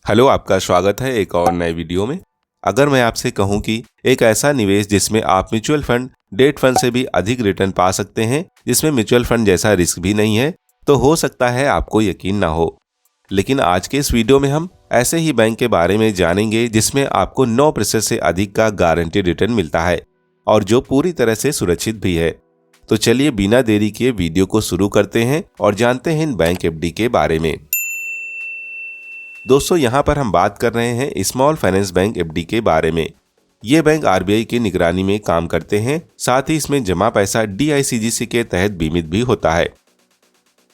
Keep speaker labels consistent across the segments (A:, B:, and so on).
A: Hello, आपका स्वागत है एक और नए वीडियो में। अगर मैं आपसे कहूं कि एक ऐसा निवेश जिसमें आप म्यूचुअल फंड, डेट फंड से भी अधिक रिटर्न पा सकते हैं, जिसमें म्यूचुअल फंड जैसा रिस्क भी नहीं है, तो हो सकता है आपको यकीन ना हो। लेकिन आज के इस वीडियो में हम ऐसे ही बैंक के बारे में जानेंगे जिसमें आपको 9% से अधिक का गारंटी रिटर्न मिलता है और जो पूरी तरह से सुरक्षित भी है। तो चलिए बिना देरी किए वीडियो को शुरू करते हैं और जानते हैं इन बैंक एफडी के बारे में। दोस्तों, यहाँ पर हम बात कर रहे हैं स्मॉल फाइनेंस बैंक एफडी के बारे में। ये बैंक आरबीआई की निगरानी में काम करते हैं, साथ ही इसमें जमा पैसा डीआईसीजीसी के तहत बीमित भी होता है।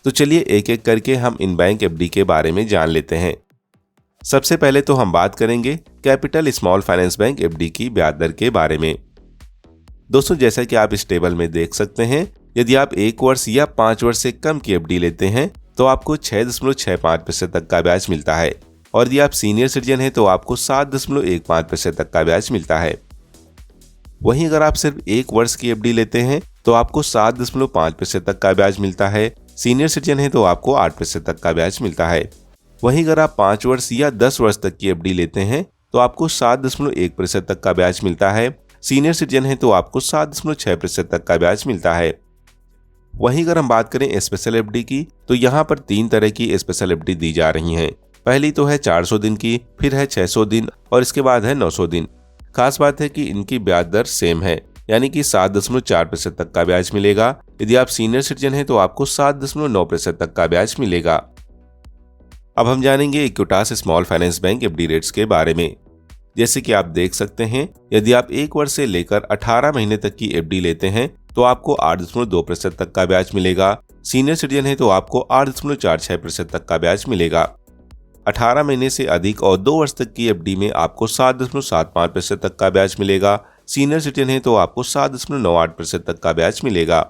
A: तो चलिए एक एक करके हम इन बैंक एफडी के बारे में जान लेते हैं। सबसे पहले तो हम बात करेंगे capital small finance bank FD की ब्याज दर के बारे में। दोस्तों, जैसा कि आप इस टेबल में देख सकते हैं, यदि आप 1 वर्ष या 5 वर्ष से कम की एफडी लेते हैं तो आपको 6.65% तक का ब्याज मिलता है और यदि आप सीनियर सिटीजन हैं तो आपको 7.15% तक का ब्याज मिलता है। वहीं अगर आप सिर्फ 1 वर्ष की एफडी लेते हैं तो आपको 7.5% तक का ब्याज मिलता है। सीनियर सिटीजन हैं तो आपको 8% तक का ब्याज मिलता है। वहीं अगर आप 5 वर्ष या 10 वर्ष तक की एफडी लेते हैं तो आपको 7.1% तक का ब्याज मिलता है। सीनियर सिटीजन हैं तो आपको 7.6% तक का ब्याज मिलता है। वहीं अगर हम बात करें स्पेशल एफडी की, तो यहाँ पर 3 तरह की स्पेशल एफडी दी जा रही हैं। पहली तो है 400 दिन की, फिर है 600 दिन और इसके बाद है 900 दिन। खास बात है कि इनकी ब्याज दर सेम है, यानी कि 7.4% तक का ब्याज मिलेगा। यदि आप सीनियर सिटीजन हैं तो आपको 7.9% तक का ब्याज मिलेगा। अब हम जानेंगे Equitas small finance bank FD rates के बारे में। जैसे कि आप देख सकते हैं, यदि आप 1 वर्ष से लेकर 18 महीने तक की एफडी लेते हैं तो आपको 8.2% तक का ब्याज मिलेगा। सीनियर सिटीजन है तो आपको 8.46% तक का ब्याज मिलेगा। 18 महीने से अधिक और 2 वर्ष तक की एफडी में आपको 7.75% तक का ब्याज मिलेगा। सीनियर सिटीजन है तो आपको 7.98% तक का ब्याज मिलेगा।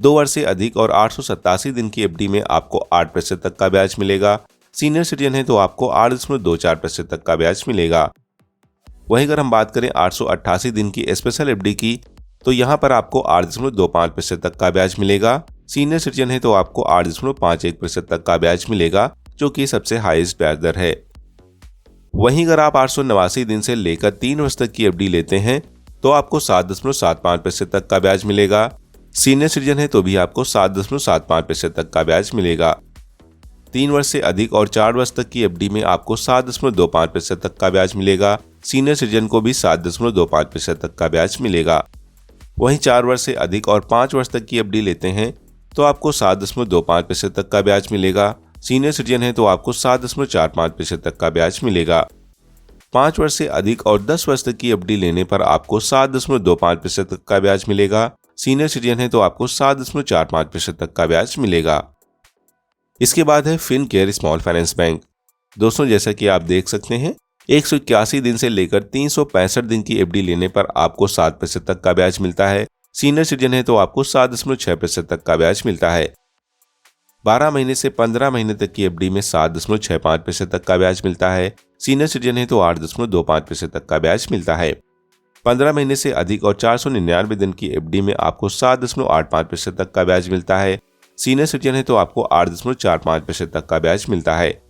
A: 2 वर्ष से अधिक और 887 दिन की एफडी में आपको 8% तक का ब्याज मिलेगा। सीनियर सिटीजन है तो आपको 8.24% तक का ब्याज मिलेगा। वहीं अगर हम बात करें 888 दिन की स्पेशल एफडी की, तो यहाँ पर आपको 8.25% तक का ब्याज मिलेगा। सीनियर सिटीजन है तो आपको 8.51% तक का ब्याज मिलेगा, जो कि सबसे हाईएस्ट ब्याज दर है। वहीं अगर आप 889 दिन से लेकर 3 वर्ष तक की एफडी लेते हैं तो आपको 7.75% तक का ब्याज मिलेगा। सीनियर सिटीजन है तो भी आपको 7.75% तक का ब्याज मिलेगा। 3 वर्ष से अधिक और 4 वर्ष तक की एफडी में आपको 7.25% तक का ब्याज मिलेगा। सीनियर सिटीजन को भी 7.25% तक का ब्याज मिलेगा। वहीं 4 वर्ष से अधिक और 5 वर्ष तक की एफडी लेते हैं तो आपको 7.25% तक का ब्याज मिलेगा। सीनियर सिटीजन है तो आपको 7.45% तक का ब्याज मिलेगा। 5 वर्ष से अधिक और 10 वर्ष तक की एफडी लेने पर आपको 7.25% तक का ब्याज मिलेगा। सीनियर सिटीजन है तो आपको 7.45% तक का ब्याज मिलेगा। इसके बाद है फिनकेयर स्मॉल फाइनेंस बैंक। दोस्तों, जैसा कि आप देख सकते हैं, 181 दिन से लेकर 365 दिन की एफडी लेने पर आपको 7% तक का ब्याज मिलता है। सीनियर सिटीजन है तो आपको 7.6% तक का ब्याज मिलता है। 12 महीने से 15 महीने तक की एफडी में 7.65% तक का ब्याज मिलता है। सीनियर सिटीजन है तो 8.25% तक का ब्याज मिलता है। 15 महीने से अधिक और 499 दिन की एफडी में आपको 7.85% तक का ब्याज मिलता है। सीनियर सिटीजन है तो आपको 8.45% तक का ब्याज मिलता है।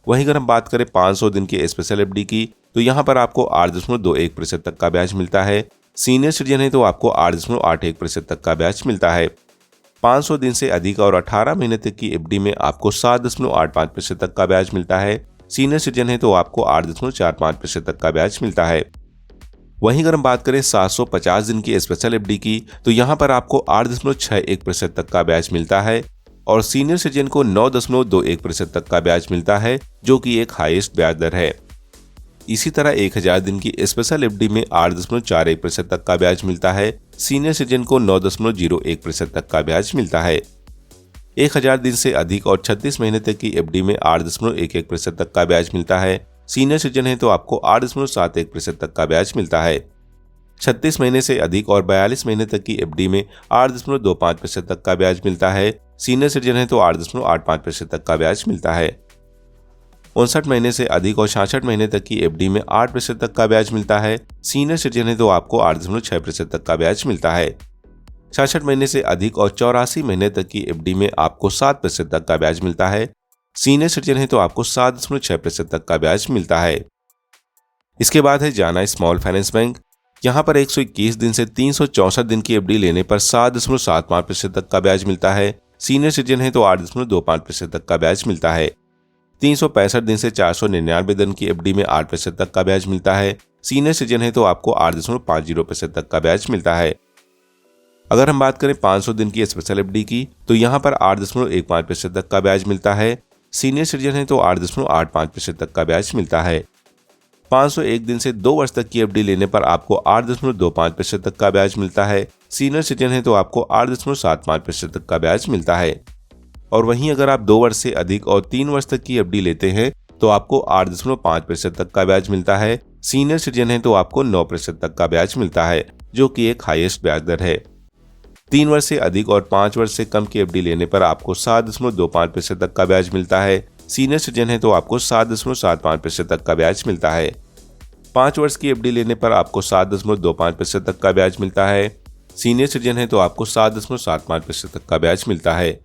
A: वहीं अगर हम बात करें 500 दिन की स्पेशल एफडी की, तो यहाँ पर आपको 8.21% तक का ब्याज मिलता है। सीनियर सिटीजन है तो आपको 8.81% तक का ब्याज मिलता है। 500 दिन से अधिक और 18 महीने तक की एफडी में आपको 7.85% तक का ब्याज मिलता है। सीनियर सिटीजन है तो आपको 8.45% तक का ब्याज मिलता है। वहीं अगर हम बात करें 750 दिन की स्पेशल एफडी की, तो यहाँ पर आपको 8.61% तक का ब्याज मिलता है और सीनियर सिटीजन को 9.21% तक का ब्याज मिलता है, जो कि एक हाईएस्ट ब्याज दर है। इसी तरह 1000 दिन की स्पेशल एफडी में 8.41% तक का ब्याज मिलता है। सीनियर सिटीजन को 9.01% तक का ब्याज मिलता है। 1000 दिन से अधिक और 36 महीने तक की एफडी में 8.11% तक का ब्याज मिलता है। सीनियर सिटीजन है तो आपको 8.71% तक का ब्याज मिलता है। 36 महीने से अधिक और 42 महीने तक की एफडी में 8.25% तक का ब्याज मिलता है। सीनियर सिटीजन है तो 8.85% तक का ब्याज मिलता है। 59 महीने से अधिक और 66 महीने तक की एफडी में 8% तक का ब्याज मिलता है। सीनियर सिटीजन है तो आपको 8.6% तक का ब्याज मिलता है। 66 महीने से अधिक और 84 महीने तक की एफडी में आपको 7% तक का ब्याज मिलता है। सीनियर सिटीजन है तो आपको 7.6% तक का ब्याज मिलता है। इसके बाद है जाना स्मॉल फाइनेंस बैंक। यहाँ पर 121 दिन से 364 दिन की एफडी लेने पर 7.75% तक का ब्याज मिलता है। सीनियर सिटीजन है तो 8.25% तक का ब्याज मिलता है। 365 दिन से 499 दिन की एफडी में 8% तक का ब्याज मिलता है। सीनियर सिटीजन है तो आपको 8.50% तक का ब्याज मिलता है। अगर हम बात करें 500 दिन की स्पेशल एफडी की तो यहाँ पर 8.15% तक का ब्याज मिलता है। सीनियर सिटीजन है तो 8.85% तक का ब्याज मिलता है। 501 दिन से 2 वर्ष तक की एफडी लेने पर आपको 8.25% तक का ब्याज मिलता है। सीनियर सिटीजन है तो आपको 8.75% तक का ब्याज मिलता है। और वहीं अगर आप 2 वर्ष से अधिक और 3 वर्ष तक की एफडी लेते हैं तो आपको 8.5% तक का ब्याज मिलता है। सीनियर सिटीजन है तो आपको 9% तक का ब्याज मिलता है, जो कि एक हाईएस्ट ब्याज दर है। 3 वर्ष से अधिक और 5 वर्ष से कम की एफडी लेने पर आपको 7.25% तक का ब्याज मिलता है। सीनियर सिटीजन है तो आपको 7.75% तक का ब्याज मिलता है। 5 वर्ष की एफडी लेने पर आपको 7.25% तक का ब्याज मिलता है। सीनियर सिटीजन है तो आपको 7.75% तक का ब्याज मिलता है।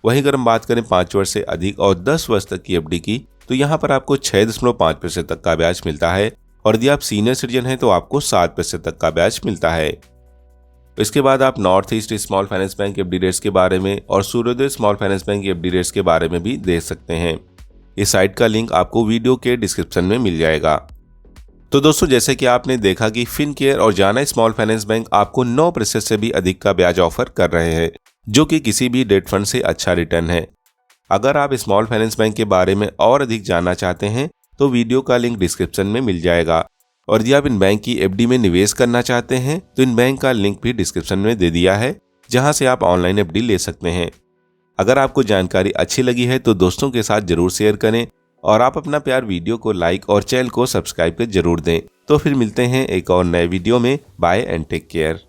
A: वहीं अगर हम बात करें 5 वर्ष से अधिक और 10 वर्ष तक की एफडी की तो यहाँ पर आपको 6.5% तक का ब्याज मिलता है। और यदि आप सीनियर सिटीजन हैं तो आपको 7% तक का ब्याज मिलता है। इसके बाद आप north east small finance bank FD rates के बारे में और सूर्योदय small finance bank FD rates के बारे में भी देख सकते हैं। इस साइट का लिंक आपको वीडियो के डिस्क्रिप्शन में मिल जाएगा। तो दोस्तों, जैसे कि आपने देखा कि फिनकेयर और जाना स्मॉल फाइनेंस बैंक आपको 9% से भी अधिक का ब्याज ऑफर कर रहे हैं, जो कि किसी भी डेट फंड से अच्छा रिटर्न है। अगर आप स्मॉल फाइनेंस बैंक के बारे में और अधिक जानना चाहते हैं तो वीडियो का लिंक डिस्क्रिप्शन में मिल जाएगा। और यदि आप इन बैंक की एफडी में निवेश करना चाहते हैं तो इन बैंक का लिंक भी डिस्क्रिप्शन में दे दिया है, जहां से आप ऑनलाइन एफडी ले सकते हैं। अगर आपको जानकारी अच्छी लगी है तो दोस्तों के साथ जरूर शेयर करें और आप अपना प्यार वीडियो को लाइक और चैनल को सब्सक्राइब कर जरूर दें। तो फिर मिलते हैं एक और नए वीडियो में। Bye and take care.